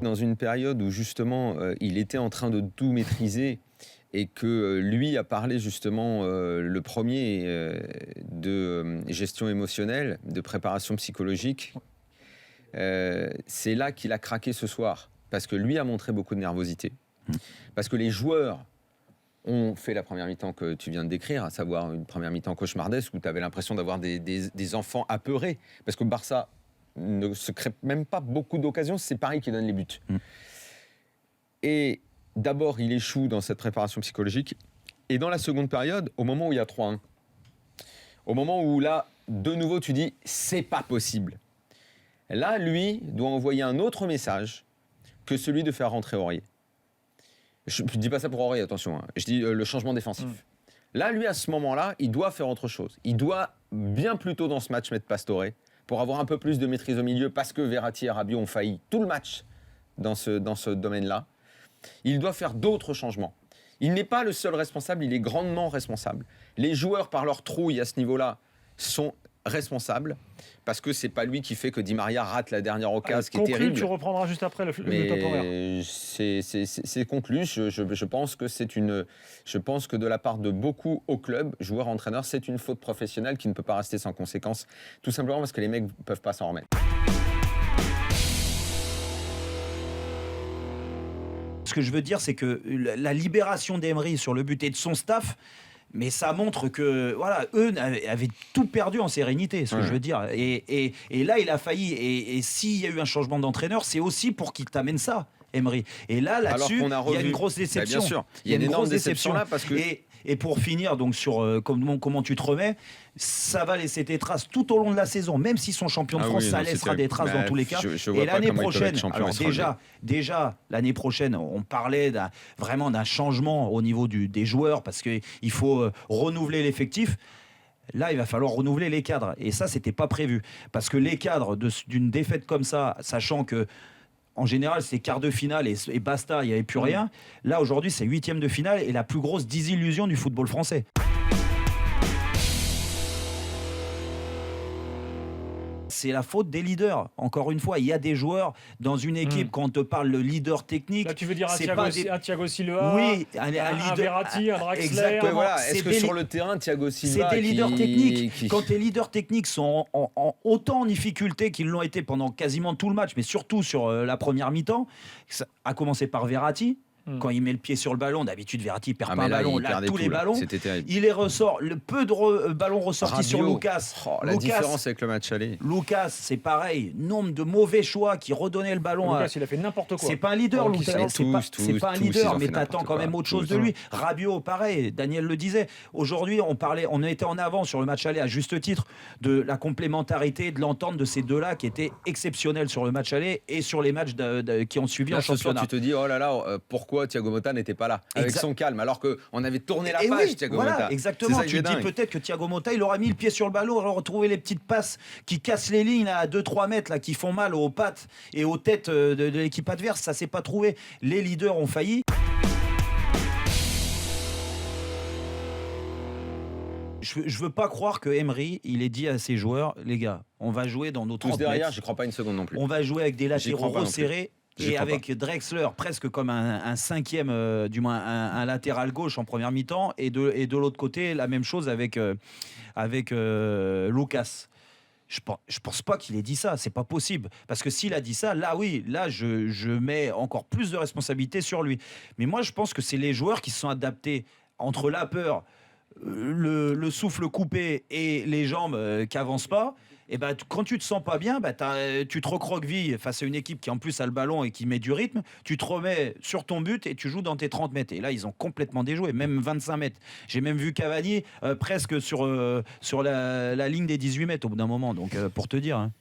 Dans une période où justement il était en train de tout maîtriser et que lui a parlé justement le premier de gestion émotionnelle, de préparation psychologique, c'est là qu'il a craqué ce soir. Parce que lui a montré beaucoup de nervosité. Parce que les joueurs ont fait la première mi-temps que tu viens de décrire, à savoir une première mi-temps cauchemardesque où tu avais l'impression d'avoir des enfants apeurés. Parce que Barça ne se crée même pas beaucoup d'occasions, c'est Paris qui donne les buts. Et d'abord, il échoue dans cette préparation psychologique. Et dans la seconde période, au moment où il y a 3-1, au moment où là, de nouveau, tu dis « c'est pas possible ». Là, lui doit envoyer un autre message que celui de faire rentrer Aurier. Je ne dis pas ça pour Aurier, attention. Hein. Je dis le changement défensif. Là, lui, à ce moment-là, il doit faire autre chose. Il doit bien plus tôt dans ce match mettre Pastore pour avoir un peu plus de maîtrise au milieu parce que Verratti et Rabiot ont failli tout le match dans ce domaine-là. Il doit faire d'autres changements. Il n'est pas le seul responsable, il est grandement responsable. Les joueurs, par leur trouille à ce niveau-là, sont responsables parce que c'est pas lui qui fait que Di Maria rate la dernière occasion qui est terrible. Tu reprendras juste après le top horaire. C'est conclu. Je pense que de la part de beaucoup au club, joueurs, entraîneurs, c'est une faute professionnelle qui ne peut pas rester sans conséquence, tout simplement parce que les mecs ne peuvent pas s'en remettre. Ce que je veux dire, c'est que la libération d'Emery sur le but et de son staff, mais ça montre que voilà, eux avaient tout perdu en sérénité, ce que je veux dire. Et là, il a failli. Et s'il y a eu un changement d'entraîneur, c'est aussi pour qu'il t'amène ça, Emery. Et là-dessus, il y a une grosse déception. Bien sûr, il y a une énorme déception là parce que. Et pour finir, donc sur comment tu te remets, ça va laisser des traces tout au long de la saison. Même s'ils sont champions de France, ça laissera des traces dans tous les cas. Et l'année prochaine, alors déjà l'année prochaine, on parlait vraiment d'un changement au niveau des joueurs parce qu'il faut renouveler l'effectif. Là, il va falloir renouveler les cadres. Et ça, c'était pas prévu. Parce que les cadres d'une défaite comme ça, sachant que en général, c'est quart de finale et basta, il n'y avait plus rien. Là, aujourd'hui, c'est huitième de finale et la plus grosse désillusion du football français. C'est la faute des leaders. Encore une fois, il y a des joueurs dans une équipe, quand on te parle de leader technique... Là, tu veux dire un Thiago Silva, oui, un Verratti, un Draxler. Exactement. Voilà. Est-ce que sur le terrain, Thiago Silva... C'est des leaders techniques. Quand tes leaders techniques sont autant en difficulté qu'ils l'ont été pendant quasiment tout le match, mais surtout sur la première mi-temps, à commencer par Verratti. Quand il met le pied sur le ballon, d'habitude Verratti perd pas un ballon, là tous les ballons, il les ressort, le peu de ballons ressortis Rabiot, sur Lucas. La différence avec le match aller. Lucas, c'est pareil, nombre de mauvais choix qui redonnaient le ballon. Lucas, il a fait n'importe quoi. C'est pas un leader, Lucas. C'est pas un leader, mais t'attends quand même autre chose de lui. Rabiot, pareil, Daniel le disait. Aujourd'hui, on était en avant sur le match aller à juste titre de la complémentarité, de l'entente de ces deux-là qui était exceptionnelle sur le match aller et sur les matchs qui ont suivi en championnat. Tu te dis, oh là là, pourquoi Thiago Motta n'était pas là avec son calme alors qu'on avait tourné la page. Thiago Motta, exactement. Tu te dis peut-être que Thiago Motta il aura mis le pied sur le ballon, il aura retrouvé les petites passes qui cassent les lignes à 2-3 mètres là, qui font mal aux pattes et aux têtes de l'équipe adverse. Ça s'est pas trouvé. Les leaders ont failli. Je veux pas croire que Emery, il ait dit à ses joueurs, les gars, on va jouer dans nos 30 mètres. Derrière, j'y crois pas une seconde non plus. On va jouer avec des latéraux resserrés. Et avec Drexler presque comme un cinquième, du moins un latéral gauche en première mi-temps, et de l'autre côté la même chose avec Lucas. Je pense pas qu'il ait dit ça, c'est pas possible. Parce que s'il a dit ça, là oui, là je mets encore plus de responsabilité sur lui. Mais moi je pense que c'est les joueurs qui se sont adaptés entre la peur, le souffle coupé et les jambes qui avancent pas. Et ben, quand tu te sens pas bien, tu te recroquevilles face à une équipe qui en plus a le ballon et qui met du rythme, tu te remets sur ton but et tu joues dans tes 30 mètres. Et là, ils ont complètement déjoué, même 25 mètres. J'ai même vu Cavani presque sur la ligne des 18 mètres au bout d'un moment, donc pour te dire. Hein.